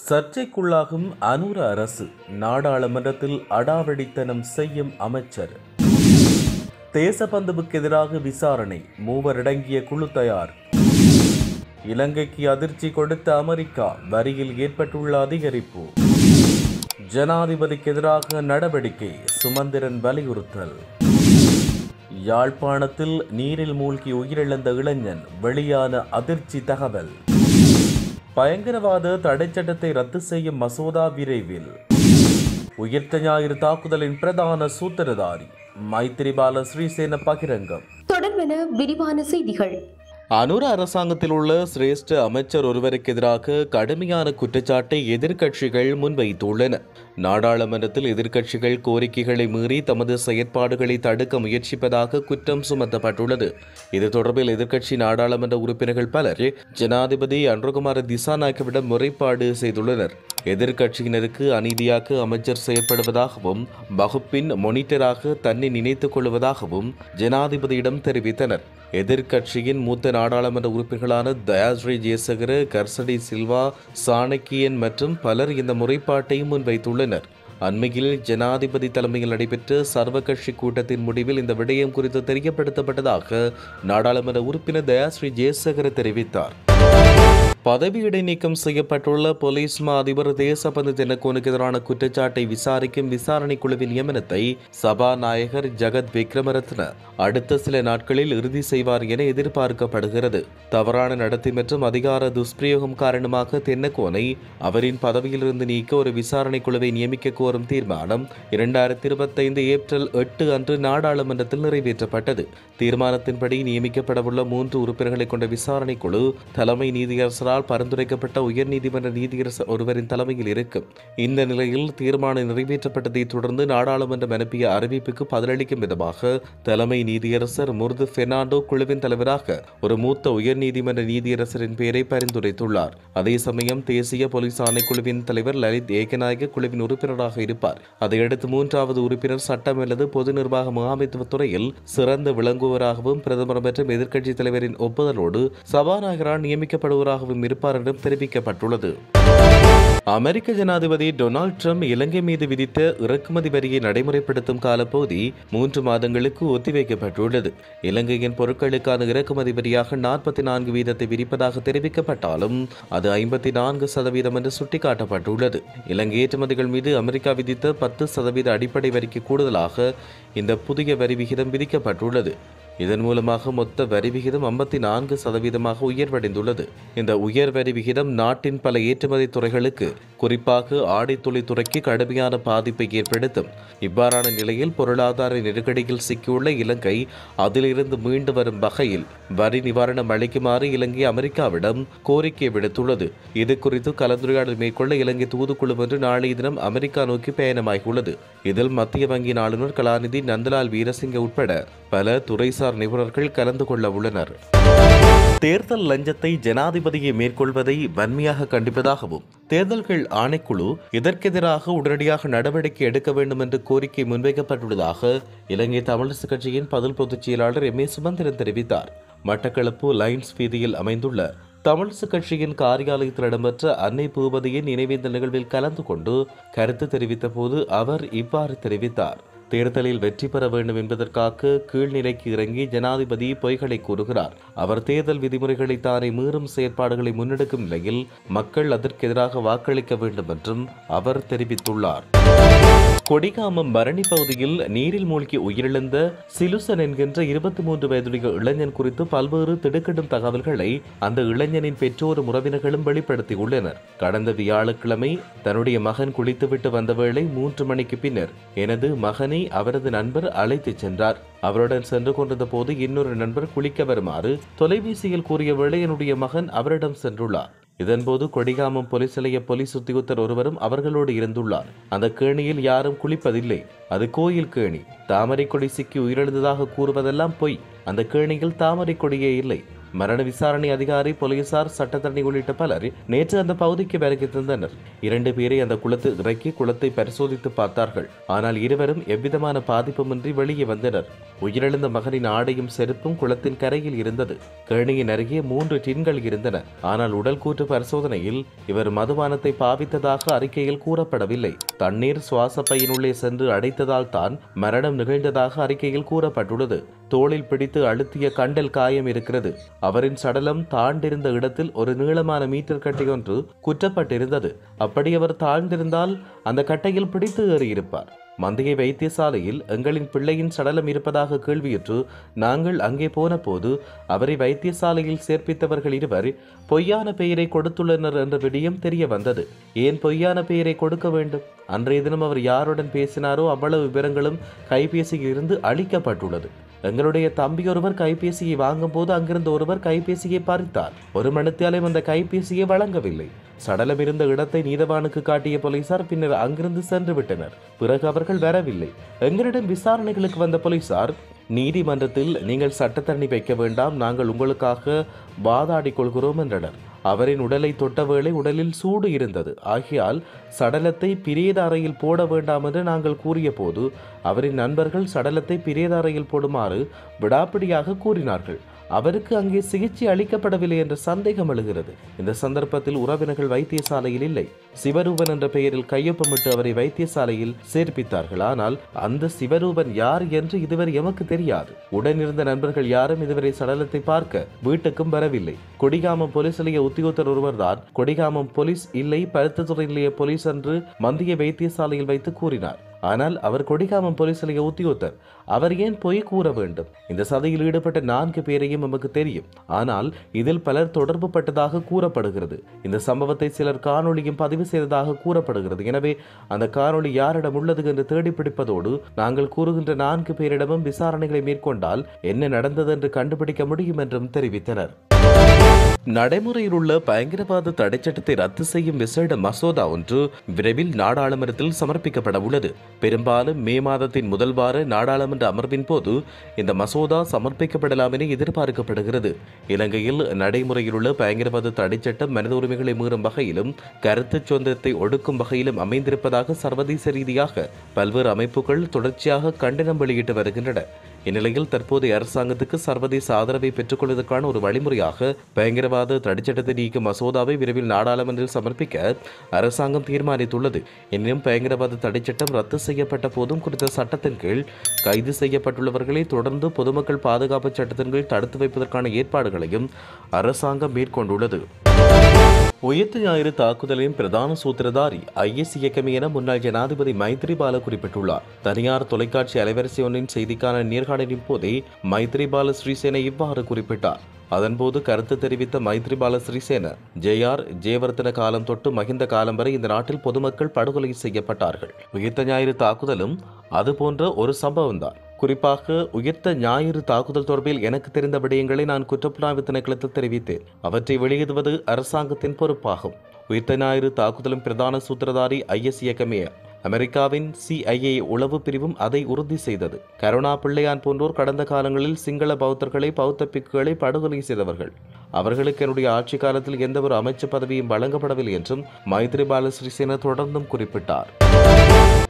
சர்ச்சைக்குள்ளாகும் அனுர அரசு, நாடாளுமன்றத்தில் அடாவடித்தனம் செய்யும் அமைச்சர். தேசபந்துவுக்கு எதிராக விசாரணை, மூவரடங்கிய குழு தயார். இலங்கைக்கு அதிர்ச்சி கொடுத்த அமெரிக்கா, வரியில் ஏற்பட்டுள்ள அதிகரிப்பு. ஜனாதிபதிக்கு எதிராக நடவடிக்கை, சுமந்திரன் வலியுறுத்தல். யாழ்ப்பாணத்தில் நீரில் மூழ்கி உயிரிழந்த இளைஞன், வெளியான அதிர்ச்சி தகவல். பயங்கரவாத தடைச்சட்டத்தை ரத்து செய்யும் மசோதா விரைவில். உயிர்த்த ஞாயிறு தாக்குதலின் பிரதான சூத்திரதாரி மைத்திரிபால ஸ்ரீசேன பகிரங்கம். தொடர்பென விரிவான செய்திகள். அனுர அரசாங்கத்தில் உள்ள சிரேஷ்ட அமைச்சர் ஒருவருக்கு எதிராக கடுமையான குற்றச்சாட்டை எதிர்க்கட்சிகள் முன்வைத்துள்ளன. நாடாளுமன்றத்தில் எதிர்க்கட்சிகள் கோரிக்கைகளை மீறி தமது செயற்பாடுகளை தடுக்க முயற்சிப்பதாக குற்றம் சுமத்தப்பட்டுள்ளது. இது தொடர்பில் எதிர்க்கட்சி நாடாளுமன்ற உறுப்பினர்கள் பலர் ஜனாதிபதி அன்ருகுமார திசாநாயக்கவிடம் முறைப்பாடு செய்துள்ளனர். எதிர்க்கட்சியினருக்கு அநீதியாக அமைச்சர் செயற்படுவதாகவும் வகுப்பின் மொனிட்டராக தன்னை நினைத்துக் கொள்வதாகவும் ஜனாதிபதியிடம் தெரிவித்தனர். எதிர்க்கட்சியின் மூத்த நாடாளுமன்ற உறுப்பினர்களான தயாஸ்ரீ ஜெயசேகர, கர்சடி சில்வா, சாணக்கியன் மற்றும் பலர் இந்த முறைப்பாட்டை முன்வைத்துள்ளனர். அண்மையில் ஜனாதிபதி தலைமையில் நடைபெற்ற சர்வகட்சி கூட்டத்தின் முடிவில் இந்த விடயம் குறித்து தெரியப்படுத்தப்பட்டதாக நாடாளுமன்ற உறுப்பினர் தயாஸ்ரீ ஜெயசேகர தெரிவித்தார். பதவி இடைநீக்கம் செய்யப்பட்டுள்ள போலீஸ் மா அதிபர் தேசபந்து தென்னக்கோனுக்கு எதிரான குற்றச்சாட்டை விசாரிக்கும் விசாரணை குழுவின் நியமனத்தை சபாநாயகர் ஜகத் விக்ரமரத்ன அடுத்த சில நாட்களில் இறுதி செய்வார் என எதிர்பார்க்கப்படுகிறது. தவறான நடத்தை மற்றும் அதிகார துஷ்பிரயோகம் காரணமாக தென்னக்கோனை அவரின் பதவியிலிருந்து நீக்க ஒரு விசாரணை குழுவை நியமிக்க கோரும் தீர்மானம் 2025 ஏப்ரல் 8 அன்று நாடாளுமன்றத்தில் நிறைவேற்றப்பட்டது. தீர்மானத்தின்படி நியமிக்கப்படவுள்ள 3 உறுப்பினர்களை கொண்ட விசாரணை குழு தலைமை நீதியரசரால் பரிந்துரைக்கப்பட்ட உயர்நீதிமன்ற நீதியரசர் ஒருவரின் தலைமையில் இருக்கும். இந்த நிலையில் தீர்மானம் நிறைவேற்றப்பட்டதை தொடர்ந்து நாடாளுமன்றம் அனுப்பிய அறிவிப்புக்கு பதிலளிக்கும் விதமாக தலைமை நீதியரசர் முர்து பெர்னாண்டோ குழுவின் தலைவராக ஒரு மூத்த உயர்நீதிமன்ற நீதியரசரின் பெயரை பரிந்துரைத்துள்ளார். அதே சமயம் தேசிய போலீஸ் ஆணைக்குழுவின் தலைவர் லலித் ஏகநாயக குழுவின் உறுப்பினராக இருப்பார். அதையடுத்து 3வது உறுப்பினர் சட்டம் அல்லது பொது நிர்வாக முகாமைத்துவ துறையில் சிறந்து விளங்குவராகவும் பிரதமர் மற்றும் எதிர்க்கட்சி தலைவரின் ஒப்புதலோடு சபாநாயகரால் நியமிக்கப்படுவராகவும் இருப்பார் என்றும் தெரிவிக்கப்பட்டுள்ளது. அமெரிக்க ஜனாதிபதி டொனால்ட் ட்ரம்ப் இலங்கை மீது விதித்த இறக்குமதி வரியை நடைமுறைப்படுத்தும் காலப்பகுதி 3 மாதங்களுக்கு ஒத்திவைக்கப்பட்டுள்ளது. இலங்கையின் பொருட்களுக்கான இறக்குமதி வரியாக 44% விதிப்பதாக தெரிவிக்கப்பட்டாலும் அது 54% என்று சுட்டிக்காட்டப்பட்டுள்ளது. இலங்கை ஏற்றுமதிகள் மீது அமெரிக்கா விதித்த 10% அடிப்படை வரிக்கு கூடுதலாக இந்த புதிய வரி விகிதம் விதிக்கப்பட்டுள்ளது. இதன் மூலமாக மொத்த வரி விகிதம் 54% உயர்வடைந்துள்ளது. இந்த உயர் வரி விகிதம் நாட்டின் பல ஏற்றுமதி துறைகளுக்கு, குறிப்பாக ஆடைத்தொழில்துறைக்கு கடுமையான பாதிப்பை ஏற்படுத்தும். இவ்வாறான நிலையில் பொருளாதார நெருக்கடியில் சிக்கியுள்ள இலங்கை அதிலிருந்து மீண்டு வரும் வகையில் வரி நிவாரணம் அளிக்குமாறு இலங்கை அமெரிக்காவிடம் கோரிக்கை விடுத்துள்ளது. இது குறித்து கலந்துரையாடல் மேற்கொள்ள இலங்கை தூதுக்குழு ஒன்று நாளைய தினம் அமெரிக்கா நோக்கி பயணமாகியுள்ளது. இதில் மத்திய வங்கியின் ஆளுநர் கலாநிதி நந்தலால் வீரசிங்க உட்பட பல துறைசார் நிபுணர்கள் கலந்து கொள்ள உள்ளனர். தேர்தல் லஞ்சத்தை ஜனாதிபதியை மேற்கொள்வதை வன்மையாக கண்டிப்பதாகவும் தேர்தல்கள் ஆணைக்குழு இதற்கெதிராக உடனடியாக நடவடிக்கை எடுக்க வேண்டும் என்று கோரிக்கை முன்வைக்கப்பட்டுள்ளதாக இலங்கை தமிழரசு கட்சியின் பதில் பொதுச் செயலாளர் எம். ஏ. சுமந்திரன் தெரிவித்தார். மட்டக்களப்பு லைன்ஸ் வீதியில் அமைந்துள்ள தமிழரசு கட்சியின் காரியாலயத்தில் இடம்பெற்ற அன்னை பூபதியின் நினைவேந்த நிகழ்வில் கலந்து கொண்டு கருத்து தெரிவித்த போது அவர் இவ்வாறு தெரிவித்தார். தேர்தலில் வெற்றி பெற வேண்டும் என்பதற்காக கீழ்நிலைக்கு இறங்கி ஜனாதிபதி பொய்களை கூறுகிறார். அவர் தேர்தல் விதிமுறைகளை தானே மீறும் செயற்பாடுகளை முன்னெடுக்கும் நிலையில் மக்கள் அதற்கு எதிராக வாக்களிக்க வேண்டும் என்றும் அவர் தெரிவித்துள்ளார். கொடிகாமம் பரணி பகுதியில் நீரில் மூழ்கி உயிரிழந்த சிலுசன் என்கின்ற 23 வயதுடைய இளைஞன் குறித்து பல்வேறு திடுக்கிடும் தகவல்களை அந்த இளைஞனின் பெற்றோரும் உறவினர்களும் வெளிப்படுத்தியுள்ளனர். கடந்த வியாழக்கிழமை தன்னுடைய மகன் குளித்துவிட்டு வந்த வேளை 3 மணிக்கு பின்னர் எனது மகனை அவரது நண்பர் அழைத்துச் சென்றார். அவருடன் சென்று கொண்டிருந்த போது இன்னொரு நண்பர் குளிக்க வருமாறு தொலைபேசியில் கூறிய வேளை என்னுடைய மகன் அவரிடம் சென்றுள்ளார். இதன்போது கொடிகாமம் போலீஸ் நிலைய போலீஸ் உத்தியோகத்தர் ஒருவரும் அவர்களோடு இருந்துள்ளார். அந்த கேணியில் யாரும் குளிப்பதில்லை, அது கோயில் கேணி. தாமரை கொடி சிக்கி உயிரிழந்ததாக கூறுவதெல்லாம் பொய். அந்த கேணியில் தாமரை கொடியே இல்லை. மரண விசாரணை அதிகாரி, போலீசார், சட்டத்தரணி உள்ளிட்ட பலர் நேற்று அந்த பகுதிக்கு வருகை தந்தனர். 2 பேரை அந்த குளத்தில் இறக்கி குளத்தை பரிசோதித்து பார்த்தார்கள். ஆனால் இருவரும் எவ்விதமான பாதிப்புமின்றி வெளியே வந்தனர். உயிரிழந்த மகனின் ஆடையும் செருப்பும் குளத்தின் கரையில் இருந்தது. கேணியின் அருகே 3 டின்கள் இருந்தன. ஆனால் உடல் கூற்று பரிசோதனையில் இவர் மதுபானத்தை பாவித்ததாக அறிக்கையில் கூறப்படவில்லை. தண்ணீர் சுவாச பையினுள்ளே சென்று அடைத்ததால் தான் மரணம் நிகழ்ந்ததாக அறிக்கையில் கூறப்பட்டுள்ளது. தோளில் பிடித்து அழுத்திய கண்டல் காயம் இருக்கிறது. அவரின் சடலம் தாழ்ந்திருந்த இடத்தில் ஒரு நீளமான மீட்டர் கட்டை ஒன்று குற்றப்பட்டிருந்தது. அப்படி அவர் தாழ்ந்திருந்தால் அந்த கட்டையில் பிடித்து ஏறியிருப்பார். மந்திகை வைத்தியசாலையில் எங்களின் பிள்ளையின் சடலம் இருப்பதாக கேள்வியுற்று நாங்கள் அங்கே போன போது அவரை வைத்தியசாலையில் சேர்ப்பித்தவர்கள் இருவர் பொய்யான பெயரை கொடுத்துள்ளனர் என்ற விடயம் தெரிய வந்தது. ஏன் பொய்யான பெயரை கொடுக்க வேண்டும்? அன்றைய தினம் அவர் யாருடன் பேசினாரோ அவ்வளவு விவரங்களும் கைபேசியில் இருந்து அளிக்கப்பட்டுள்ளது. எங்களுடைய தம்பி ஒருவர் கைபேசியை வாங்கும் போது அங்கிருந்த ஒருவர் கைபேசியை பறித்தார். 1 மணித்தியாலும் அந்த கைபேசியை வழங்கவில்லை. சடலம் இருந்த இடத்தை நீதவானுக்கு காட்டிய போலீசார் பின்னர் அங்கிருந்து சென்று விட்டனர். பிறகு அவர்கள் வரவில்லை. எங்களிடம் விசாரணைகளுக்கு வந்த போலீசார் நீதிமன்றத்தில் நீங்கள் சட்டத்தரணி வைக்க வேண்டாம், நாங்கள் உங்களுக்காக வாதாடிக் கொள்கிறோம் என்றனர். அவரின் உடலை தொட்ட வேளை உடலில் சூடு இருந்தது. ஆகையால் சடலத்தை பிரேத அறையில் போட வேண்டாம் என்று நாங்கள் கூறிய போது அவரின் நண்பர்கள் சடலத்தை பிரேத அறையில் போடுமாறு விடாப்பிடியாக கூறினார்கள். அவருக்கு அங்கே சிகிச்சை அளிக்கப்படவில்லை என்ற சந்தேகம் எழுகிறது. இந்த சந்தர்ப்பத்தில் உறவினர்கள் வைத்தியசாலையில் இல்லை. சிவரூபன் என்ற பெயரில் கையொப்பமிட்டு அவரை வைத்தியசாலையில் சேர்ப்பித்தார்கள். ஆனால் அந்த சிவரூபன் யார் என்று இதுவரை எமக்கு தெரியாது. உடனிருந்த நண்பர்கள் யாரும் இதுவரை சடலத்தை பார்க்க வீட்டுக்கும் வரவில்லை. கொடிகாமம் போலீஸ் நிலைய உத்தியோகத்தர் ஒருவர் தான் கொடிகாமம் போலீஸ் இல்லை, பருத்தித்துறை நிலைய போலீஸ் என்று மந்திய வைத்தியசாலையில் வைத்து கூறினார். ஆனால் அவர் கொடிகாமம் போலீஸ் நிலைய உத்தியோகத்தர். அவர் ஏன் பொய் கூற வேண்டும்? இந்த சதியில் ஈடுபட்ட 4 பேரையும் நமக்கு தெரியும். ஆனால் இதில் பலர் தொடர்பு பட்டதாக கூறப்படுகிறது. இந்த சம்பவத்தை சிலர் காணொளியும் பதிவு செய்ததாக கூறப்படுகிறது. எனவே அந்த காணொளி யாரிடம் உள்ளது என்று தேடி பிடிப்பதோடு நாங்கள் கூறுகின்ற 4 பேரிடமும் விசாரணைகளை மேற்கொண்டால் என்ன நடந்தது என்று கண்டுபிடிக்க முடியும் என்றும் தெரிவித்தனர். நடைமுறையில் உள்ள பயங்கரவாத தடைச்சட்டத்தை ரத்து செய்யும் விசேட மசோதா ஒன்று விரைவில் நாடாளுமன்றத்தில் சமர்ப்பிக்கப்பட உள்ளது. பெரும்பாலும் மே மாதத்தின் முதல் வார நாடாளுமன்ற அமர்வின் போது இந்த மசோதா சமர்ப்பிக்கப்படலாம் என எதிர்பார்க்கப்படுகிறது. இலங்கையில் நடைமுறையில் உள்ள பயங்கரவாத தடைச்சட்டம் மனித உரிமைகளை மீறும் வகையிலும் கருத்து சுதந்திரத்தை ஒடுக்கும் வகையிலும் அமைந்திருப்பதாக சர்வதேச ரீதியாக பல்வேறு அமைப்புகள் தொடர்ச்சியாக கண்டனம் வெளியிட்டு வருகின்றன. இந்நிலையில் தற்போதைய அரசாங்கத்துக்கு சர்வதேச ஆதரவை பெற்றுக்கொள்வதற்கான ஒரு வழிமுறையாக பயங்கரவாத தடைச்சட்டத்தை நீக்கும் மசோதாவை விரைவில் நாடாளுமன்றத்தில் சமர்ப்பிக்க அரசாங்கம் தீர்மானித்துள்ளது. எனினும் பயங்கரவாத தடைச்சட்டம் ரத்து செய்யப்பட்ட போதும் குறித்த சட்டத்தின் கீழ் கைது செய்யப்பட்டுள்ளவர்களை தொடர்ந்து பொதுமக்கள் பாதுகாப்பு சட்டத்தின் கீழ் தடுத்து வைப்பதற்கான ஏற்பாடுகளையும் அரசாங்கம் மேற்கொண்டுள்ளது. உயிர்த்த ஞாயிறு தாக்குதலின் பிரதான சூத்திரதாரி IS இயக்கம் என முன்னாள் ஜனாதிபதி மைத்ரிபால குறிப்பிட்டுள்ளார். தனியார் தொலைக்காட்சி அலைவரிசை ஒன்றின் செய்திக்கான நேர்காணலின் போதே மைத்ரிபால ஸ்ரீசேன இவ்வாறு குறிப்பிட்டார். அதன்போது கருத்து தெரிவித்த மைத்ரிபால ஸ்ரீசேன, JR ஜெயவர்தன காலம் தொட்டு மகிந்த காலம் வரை இந்த நாட்டில் பொதுமக்கள் படுகொலை செய்யப்பட்டார்கள். உயிர்த்த ஞாயிறு தாக்குதலும் அதுபோன்ற ஒரு சம்பவம்தான். குறிப்பாக உயிர்த்த ஞாயிறு தாக்குதல் தொடர்பில் எனக்கு தெரிந்த விடயங்களை நான் குற்றப்புலனாய்வு திணைக்களத்தில் தெரிவித்தேன். அவற்றை வெளியிடுவது அரசாங்கத்தின் பொறுப்பாகும். உயிர்த்த ஞாயிறு தாக்குதலும் பிரதான சூத்திரதாரி IS இயக்கமே. அமெரிக்காவின் CIA உளவு பிரிவும் அதை உறுதி செய்தது. கருணா பிள்ளையான் போன்றோர் கடந்த காலங்களில் சிங்கள பௌத்தர்களை, பௌத்த பிக்குகளை படுகொலை செய்தவர்கள். அவர்களுக்கு என்னுடைய ஆட்சி காலத்தில் எந்த ஒரு அமைச்சு பதவியும் வழங்கப்படவில்லை என்றும் மைத்ரிபால சிறிசேன தொடர்ந்தும் குறிப்பிட்டார்.